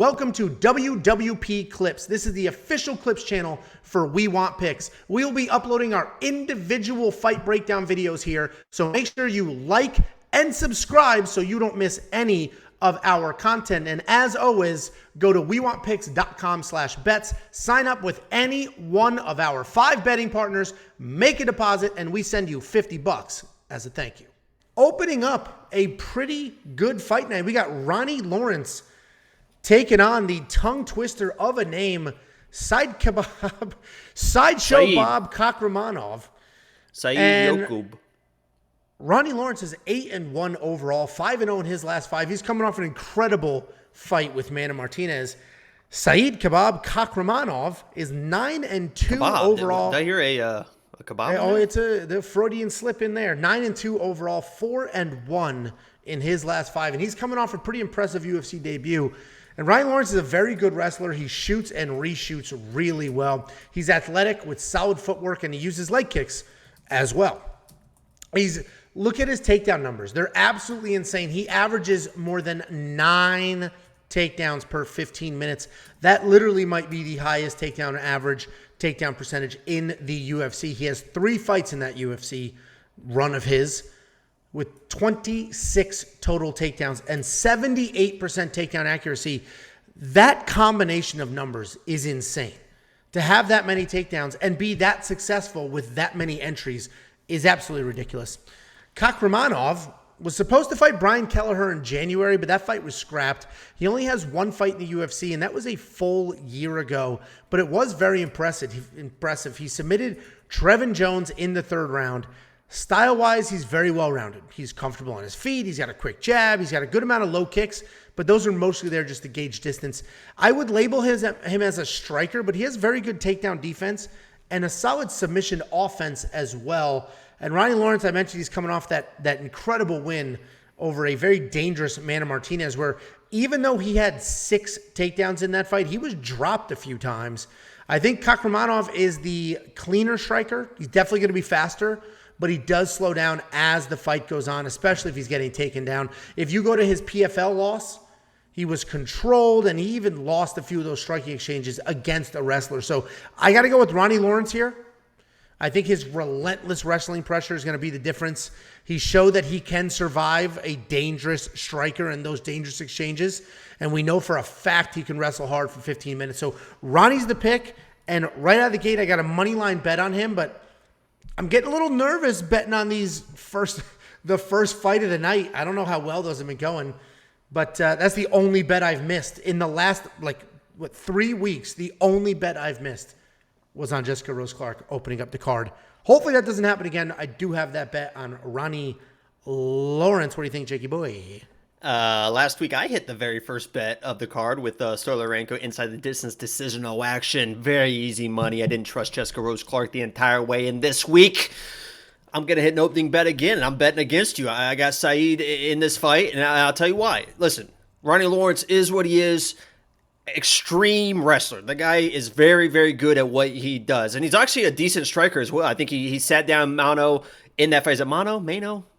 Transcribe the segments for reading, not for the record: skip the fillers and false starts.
Welcome to WWP Clips. This is the official Clips channel for We Want Picks. We will be uploading our individual fight breakdown videos here, so make sure you like and subscribe so you don't miss any of our content. And as always, go to wewantpicks.com/bets, sign up with any one of our 5 betting partners, make a deposit, and we send you $50 as a thank you. Opening up a pretty good fight night, we got Ronnie Lawrence taking on the tongue twister of a name, Saidyokub Kakhramonov. Saidyokub. Ronnie Lawrence is 8-1 overall, 5-0 in his last 5. He's coming off an incredible fight with Manny Martinez. Saidyokub Kakhramonov is 9-2 overall. Did I hear a kebab? Oh, it's the Freudian slip in there. 9-2 overall, 4-1 in his last 5, and he's coming off a pretty impressive UFC debut. And Ronnie Lawrence is a very good wrestler. He shoots and reshoots really well. He's athletic with solid footwork, and he uses leg kicks as well. Look at his takedown numbers. They're absolutely insane. He averages more than 9 takedowns per 15 minutes. That literally might be the highest takedown percentage in the UFC. He has 3 fights in that UFC run of his, with 26 total takedowns and 78% takedown accuracy. That combination of numbers is insane. To have that many takedowns and be that successful with that many entries is absolutely ridiculous. Kakhramonov was supposed to fight Brian Kelleher in January, but that fight was scrapped. He only has 1 fight in the UFC, and that was a full year ago, but it was very impressive. He submitted Trevin Jones in the 3rd round. Style-wise, he's very well-rounded. He's comfortable on his feet. He's got a quick jab. He's got a good amount of low kicks, but those are mostly there just to gauge distance. I would label him as a striker, but he has very good takedown defense and a solid submission offense as well. And Ronnie Lawrence, I mentioned he's coming off that incredible win over a very dangerous Manny Martinez, where even though he had 6 takedowns in that fight, he was dropped a few times. I think Kakhramonov is the cleaner striker. He's definitely going to be faster, but he does slow down as the fight goes on, especially if he's getting taken down. If you go to his PFL loss, he was controlled, and he even lost a few of those striking exchanges against a wrestler. So I got to go with Ronnie Lawrence here. I think his relentless wrestling pressure is going to be the difference. He showed that he can survive a dangerous striker in those dangerous exchanges, and we know for a fact he can wrestle hard for 15 minutes. So Ronnie's the pick, and right out of the gate, I got a money line bet on him, but I'm getting a little nervous betting on the first fight of the night. I don't know how well those have been going, but that's the only bet I've missed in the last 3 weeks. The only bet I've missed was on Jessica Rose Clark opening up the card. Hopefully that doesn't happen again. I do have that bet on Ronnie Lawrence. What do you think, Jakey boy? Last week I hit the very first bet of the card with Stoliarenko inside the distance decisional action. Very easy money. I didn't trust Jessica Rose Clark the entire way. And this week, I'm going to hit an opening bet again, and I'm betting against you. I got Said in this fight, and I'll tell you why. Listen, Ronnie Lawrence is what he is. Extreme wrestler. The guy is very, very good at what he does. And he's actually a decent striker as well. I think he sat down Mano in that fight. Is it Mano?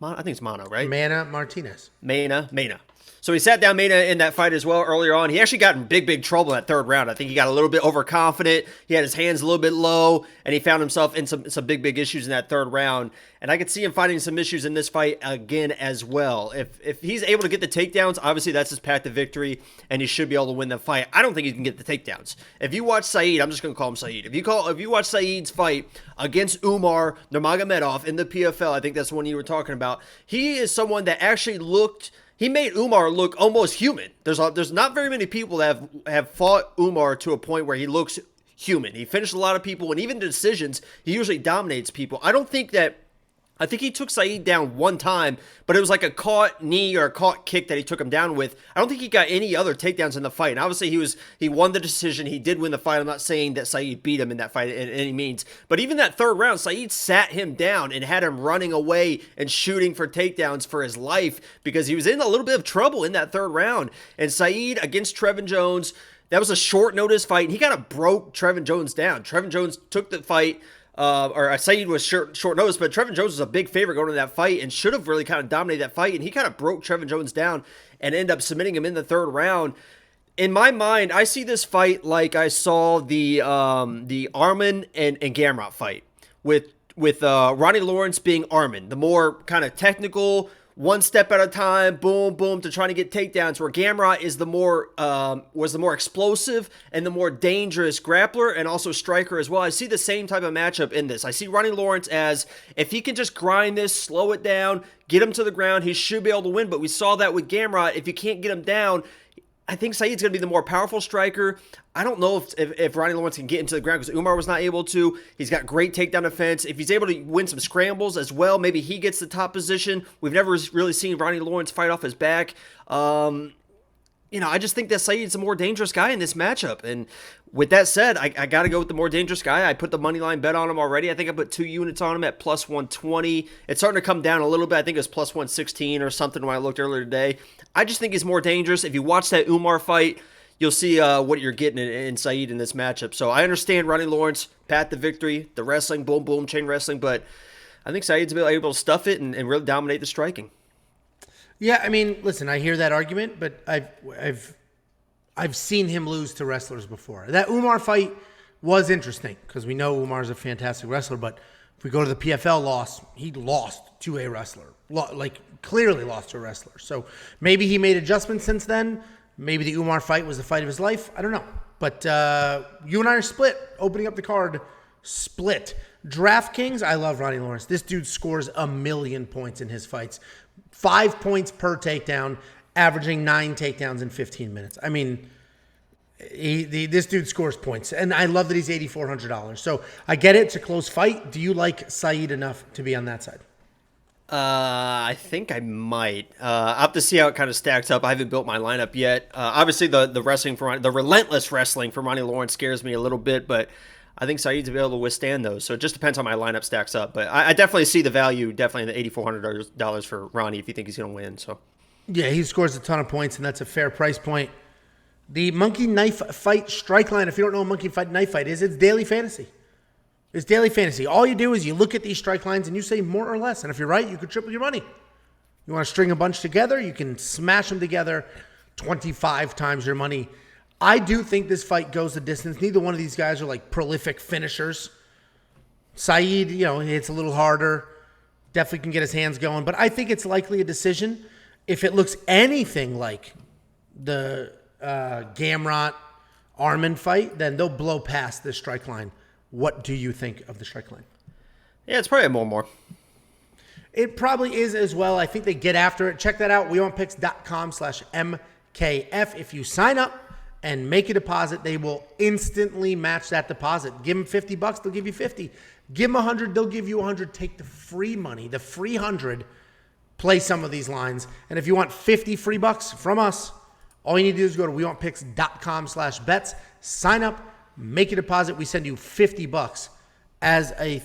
I think it's Mano, right? Manny Martinez. Manny. So he sat down Manny in that fight as well earlier on. He actually got in big trouble in that 3rd round. I think he got a little bit overconfident. He had his hands a little bit low, and he found himself in some big issues in that 3rd round. And I could see him finding some issues in this fight again as well. If he's able to get the takedowns, obviously that's his path to victory, and he should be able to win the fight. I don't think he can get the takedowns. If you watch Said, I'm just going to call him Said. If you watch Said's fight against Umar Nurmagomedov in the PFL, I think that's the one you were talking about. He is someone that actually he made Umar look almost human. There's not very many people that have fought Umar to a point where he looks human. He finished a lot of people, and even the decisions, he usually dominates people. I think he took Said down 1 time, but it was like a caught knee or a caught kick that he took him down with. I don't think he got any other takedowns in the fight. And obviously, he won the decision. He did win the fight. I'm not saying that Said beat him in that fight in any means. But even that 3rd round, Said sat him down and had him running away and shooting for takedowns for his life because he was in a little bit of trouble in that 3rd round. And Said against Trevin Jones, that was a short notice fight. And he kind of broke Trevin Jones down. Trevin Jones took the fight. Said was short notice, but Trevin Jones was a big favorite going to that fight and should have really kind of dominated that fight. And he kind of broke Trevin Jones down and ended up submitting him in the 3rd round. In my mind, I see this fight like I saw the Arman and Gamrot fight with Ronnie Lawrence being Arman, the more kind of technical, one step at a time, boom, boom, to trying to get takedowns. Where Gamrot is the more was the more explosive and the more dangerous grappler and also striker as well. I see the same type of matchup in this. I see Ronnie Lawrence as, if he can just grind this, slow it down, get him to the ground, he should be able to win. But we saw that with Gamrot. If you can't get him down, I think Said's going to be the more powerful striker. I don't know if Ronnie Lawrence can get into the ground because Umar was not able to. He's got great takedown defense. If he's able to win some scrambles as well, maybe he gets the top position. We've never really seen Ronnie Lawrence fight off his back. I just think that Said's a more dangerous guy in this matchup. And with that said, I got to go with the more dangerous guy. I put the money line bet on him already. I think I put 2 units on him at plus 120. It's starting to come down a little bit. I think it was plus 116 or something when I looked earlier today. I just think he's more dangerous. If you watch that Umar fight, you'll see what you're getting in Said in this matchup. So I understand Ronnie Lawrence, path to victory, the wrestling, boom, boom, chain wrestling. But I think Said's able to stuff it and really dominate the striking. Yeah, I mean, listen, I hear that argument, but I've seen him lose to wrestlers before. That Umar fight was interesting because we know Umar's a fantastic wrestler, but if we go to the PFL loss, he lost to a wrestler, clearly lost to a wrestler. So maybe he made adjustments since then. Maybe the Umar fight was the fight of his life. I don't know. But you and I are split, opening up the card, split. DraftKings, I love Ronnie Lawrence. This dude scores 1,000,000 points in his fights. 5 points per takedown, averaging 9 takedowns in 15 minutes. I mean, this dude scores points. And I love that he's $8,400. So I get it. It's a close fight. Do you like Said enough to be on that side? I think I might. I'll have to see how it kind of stacks up. I haven't built my lineup yet. Obviously, the wrestling the relentless wrestling from Ronnie Lawrence scares me a little bit, but I think Said's able to withstand those. So it just depends how my lineup stacks up. But I definitely see the value, definitely in the $8,400 for Ronnie if you think he's going to win. So yeah, he scores a ton of points, and that's a fair price point. The Monkey Knife Fight strike line, if you don't know what Monkey Knife Fight is, it's daily fantasy. It's daily fantasy. All you do is you look at these strike lines and you say more or less. And if you're right, you could triple your money. You want to string a bunch together, you can smash them together 25 times your money. I do think this fight goes the distance. Neither one of these guys are like prolific finishers. Said, it's a little harder. Definitely can get his hands going. But I think it's likely a decision. If it looks anything like the Gamrot Arman fight, then they'll blow past this strike line. What do you think of the strike line? yeah, it's probably more. It probably is as well. I think they get after it. Check that out. WeWantPicks.com/MKF. If you sign up and make a deposit, they will instantly match that deposit. Give them $50, they'll give you 50. Give them 100, they'll give you 100. Take the free money, the free 100. Play some of these lines. And if you want 50 free bucks from us, all you need to do is go to WeWantPicks.com/bets. Sign up, make a deposit. We send you $50 as a